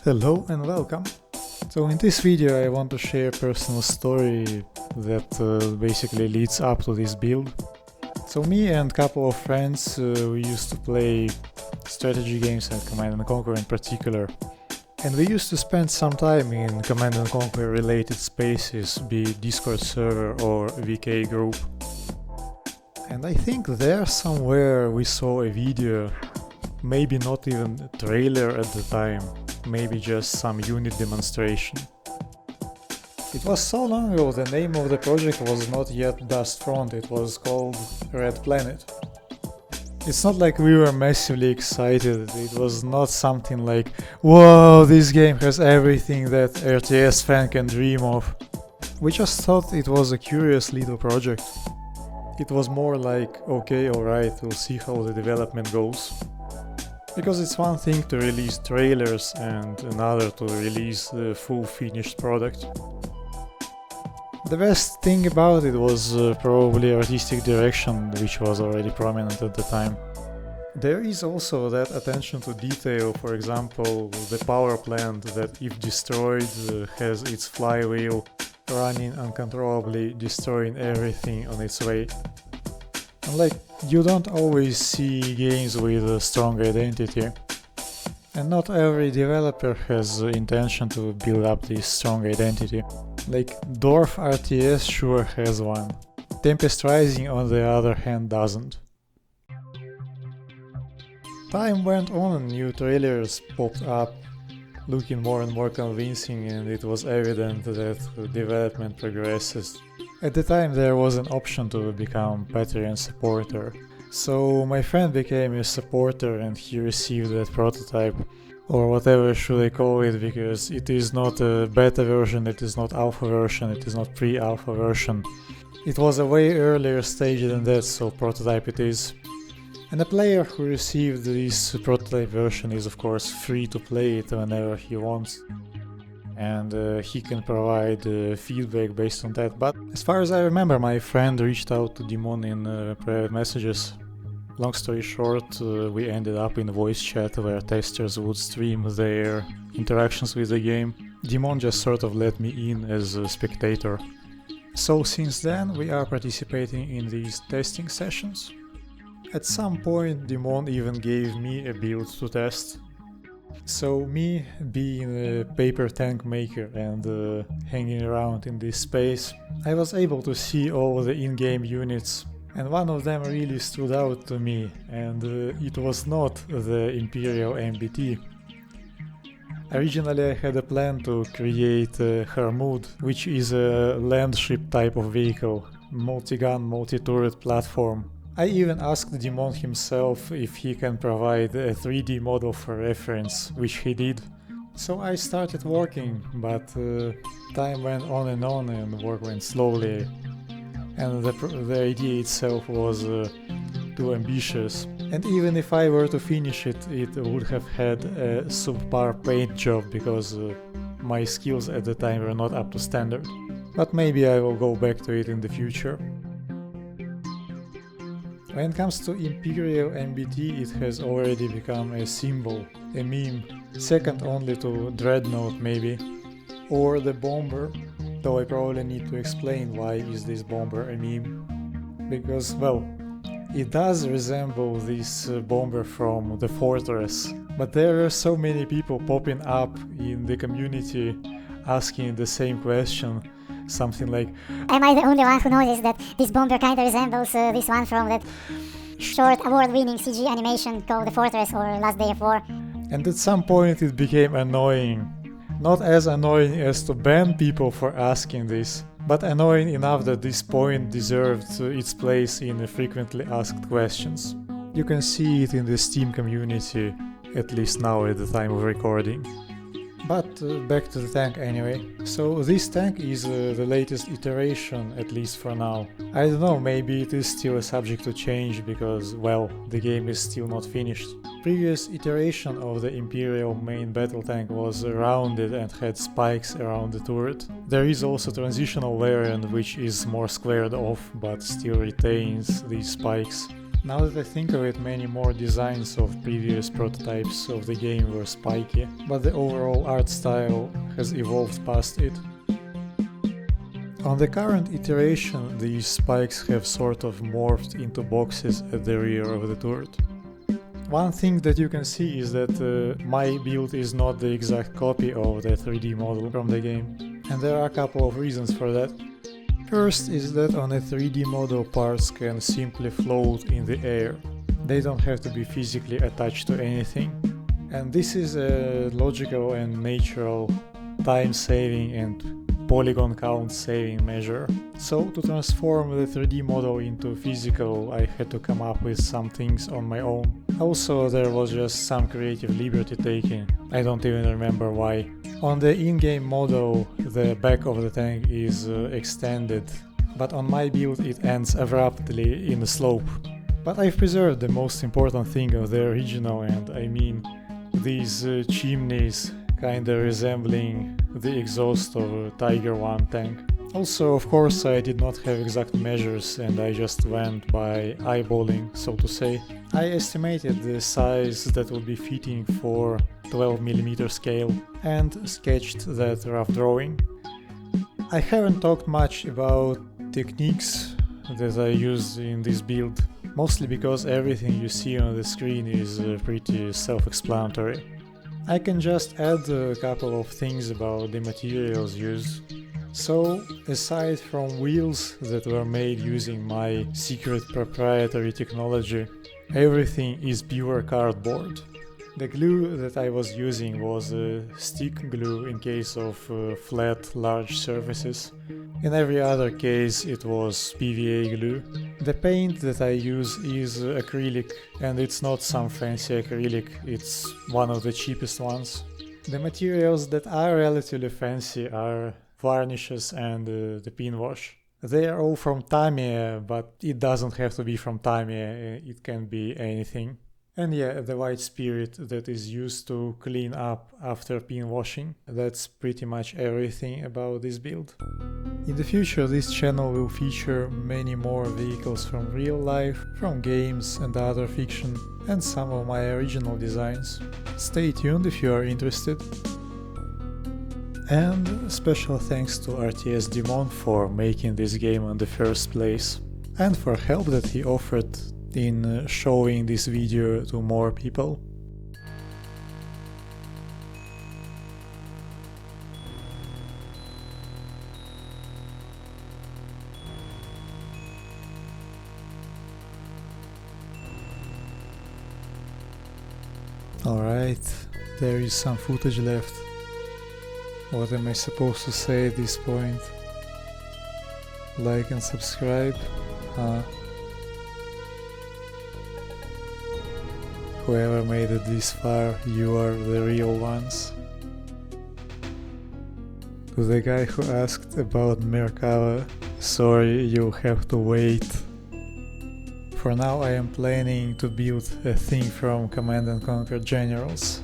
Hello and welcome. So in this video I want to share a personal story that basically leads up to this build. So me and a couple of friends we used to play strategy games and Command & Conquer in particular. And we used to spend some time in Command & Conquer related spaces, be it Discord server or VK group. And I think there somewhere we saw a video, maybe not even a trailer at the time, maybe just some unit demonstration. It was so long ago, the name of the project was not yet Dust Front, it was called Red Planet. It's not like we were massively excited, it was not something like, whoa, this game has everything that RTS fan can dream of. We just thought it was a curious little project. It was more like, okay, alright, we'll see how the development goes. Because it's one thing to release trailers and another to release the full finished product. The best thing about it was probably artistic direction, which was already prominent at the time. There is also that attention to detail, for example, the power plant that if destroyed has its flywheel running uncontrollably, destroying everything on its way. And you don't always see games with a strong identity. And not every developer has the intention to build up this strong identity. Dwarf RTS sure has one. Tempest Rising on the other hand doesn't. Time went on and new trailers popped up, looking more and more convincing, and it was evident that development progresses. At the time there was an option to become Patreon supporter, so my friend became a supporter and he received that prototype, or whatever should I call it, because it is not a beta version, it is not alpha version, it is not pre-alpha version. It was a way earlier stage than that, so prototype it is. And the player who received this prototype version is of course free to play it whenever he wants. And he can provide feedback based on that. But as far as I remember, my friend reached out to Dimon in private messages. Long story short, we ended up in voice chat where testers would stream their interactions with the game. Dimon just sort of let me in as a spectator. So since then we are participating in these testing sessions. At some point Dimon even gave me a build to test. So me being a paper tank maker and hanging around in this space, I was able to see all the in-game units, and one of them really stood out to me, and it was not the Imperial MBT. Originally I had a plan to create a Hermud, which is a land ship type of vehicle, multi-gun, multi-turret platform. I even asked Dimon himself if he can provide a 3D model for reference, which he did. So I started working, but time went on and work went slowly. And the idea itself was too ambitious. And even if I were to finish it, it would have had a subpar paint job because my skills at the time were not up to standard. But maybe I will go back to it in the future. When it comes to Imperial MBT, it has already become a symbol, a meme, second only to Dreadnought maybe, or the bomber, though I probably need to explain why is this bomber a meme. Because, well, it does resemble this bomber from the Fortress, but there are so many people popping up in the community asking the same question. Something like, am I the only one who noticed that this bomber kinda resembles this one from that short award-winning CG animation called The Fortress or Last Day of War? And at some point it became annoying. Not as annoying as to ban people for asking this, but annoying enough that this point deserved its place in frequently asked questions. You can see it in the Steam community, at least now at the time of recording. But back to the tank anyway. So this tank is the latest iteration, at least for now. I don't know, maybe it is still a subject to change because, well, the game is still not finished. Previous iteration of the Imperial main battle tank was rounded and had spikes around the turret. There is also a transitional variant which is more squared off but still retains these spikes. Now that I think of it, many more designs of previous prototypes of the game were spiky, but the overall art style has evolved past it. On the current iteration, these spikes have sort of morphed into boxes at the rear of the turret. One thing that you can see is that my build is not the exact copy of the 3D model from the game, and there are a couple of reasons for that. First is that on a 3D model, parts can simply float in the air. They don't have to be physically attached to anything. And this is a logical and natural time-saving and polygon count saving measure. So to transform the 3D model into physical, I had to come up with some things on my own. Also, there was just some creative liberty taken. I don't even remember why. On the in-game model, the back of the tank is extended, but on my build it ends abruptly in a slope. But I've preserved the most important thing of the original, and I mean these chimneys kinda resembling the exhaust of a Tiger 1 tank. Also, of course, I did not have exact measures and I just went by eyeballing, so to say. I estimated the size that would be fitting for 12mm scale and sketched that rough drawing. I haven't talked much about techniques that I used in this build, mostly because everything you see on the screen is pretty self-explanatory. I can just add a couple of things about the materials used. So, aside from wheels that were made using my secret proprietary technology, everything is pure cardboard. The glue that I was using was stick glue in case of flat, large surfaces. In every other case it was PVA glue. The paint that I use is acrylic, and it's not some fancy acrylic, it's one of the cheapest ones. The materials that are relatively fancy are varnishes and the pin wash. They are all from Tamiya, but it doesn't have to be from Tamiya, it can be anything. And yeah, the white spirit that is used to clean up after pin washing. That's pretty much everything about this build. In the future, this channel will feature many more vehicles from real life, from games and other fiction, and some of my original designs. Stay tuned if you are interested. And special thanks to RTS Dimon for making this game in the first place, and for help that he offered in showing this video to more people. Alright, there is some footage left. What am I supposed to say at this point? Like and subscribe? Whoever made it this far, you are the real ones. To the guy who asked about Merkava, sorry, you'll have to wait. For now I am planning to build a thing from Command & Conquer Generals.